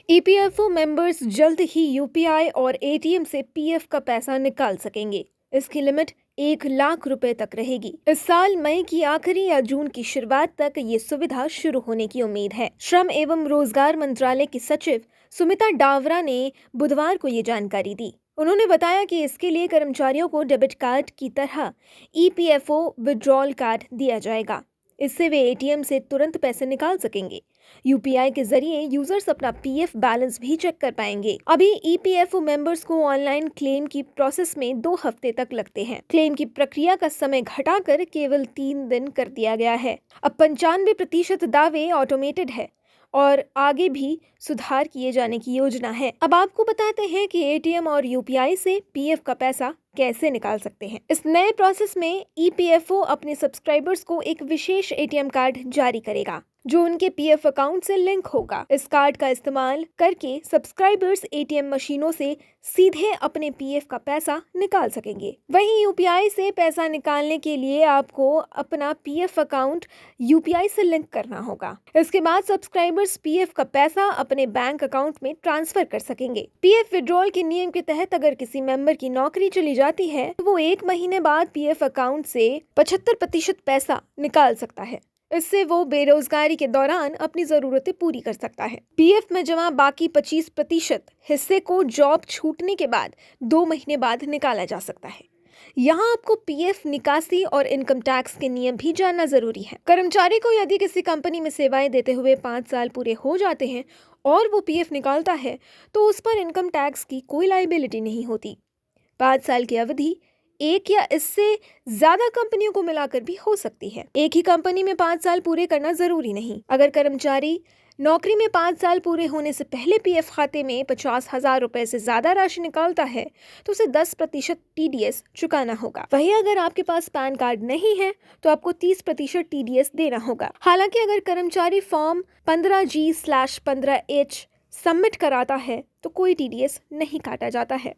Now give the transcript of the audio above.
EPFO members जल्द ही UPI और ATM से पीएफ का पैसा निकाल सकेंगे। इसकी लिमिट 1 लाख रुपए तक रहेगी। इस साल मई की आखिरी या जून की शुरुआत तक ये सुविधा शुरू होने की उम्मीद है। श्रम एवं रोजगार मंत्रालय की सचिव सुमिता डावरा ने बुधवार को ये जानकारी दी। उन्होंने बताया कि इसके लिए कर्मचारियों को डेबिट कार्ड की तरह ईपीएफओ विड्रॉल कार्ड दिया जाएगा। इससे वे एटीएम से तुरंत पैसे निकाल सकेंगे। यूपीआई के जरिए यूजर्स अपना पीएफ बैलेंस भी चेक कर पाएंगे। अभी ईपीएफओ मेंबर्स को ऑनलाइन क्लेम की प्रोसेस में 2 हफ्ते तक लगते हैं। क्लेम की प्रक्रिया का समय घटाकर केवल 3 दिन कर दिया गया है। अब 95% दावे ऑटोमेटेड है और आगे भी सुधार किए जाने की योजना है। अब आपको बताते हैं कि एटीएम और यूपीआई से पीएफ का पैसा कैसे निकाल सकते हैं। इस नए प्रोसेस में ईपीएफओ अपने सब्सक्राइबर्स को एक विशेष एटीएम कार्ड जारी करेगा जो उनके पीएफ अकाउंट से लिंक होगा। इस कार्ड का इस्तेमाल करके सब्सक्राइबर्स एटीएम मशीनों से सीधे अपने पीएफ का पैसा निकाल सकेंगे। वहीं यूपीआई से पैसा निकालने के लिए आपको अपना पीएफ अकाउंट यूपीआई से लिंक करना होगा। इसके बाद सब्सक्राइबर्स पीएफ का पैसा अपने बैंक अकाउंट में ट्रांसफर कर सकेंगे। पीएफ विड्रॉल के नियम के तहत अगर किसी मेंबर की नौकरी चली जाती है तो वो 1 महीने बाद पीएफ अकाउंट से 75% पैसा निकाल सकता है। इससे वो बेरोजगारी के दौरान अपनी जरूरतें पूरी कर सकता है। पीएफ में जमा बाकी 25% हिस्से को जॉब छूटने के बाद 2 महीने बाद निकाला जा सकता है। यहाँ आपको पीएफ निकासी और इनकम टैक्स के नियम भी जानना जरूरी है। कर्मचारी को यदि किसी कंपनी में सेवाएं देते हुए 5 साल पूरे हो जाते हैं और वो पीएफ निकालता है तो उस पर इनकम टैक्स की कोई लायबिलिटी नहीं होती। 5 साल की अवधि एक या इससे ज्यादा कंपनियों को मिलाकर भी हो सकती है। एक ही कंपनी में 5 साल पूरे करना जरूरी नहीं। अगर कर्मचारी नौकरी में 5 साल पूरे होने से पहले पीएफ खाते में 50,000 रुपए से ज्यादा राशि निकालता है तो उसे 10% टीडीएस चुकाना होगा। वहीं अगर आपके पास पैन कार्ड नहीं है तो आपको 30% टीडीएस देना होगा। हालांकि अगर कर्मचारी फॉर्म 15G/15H सबमिट कराता है तो कोई टीडीएस नहीं काटा जाता है।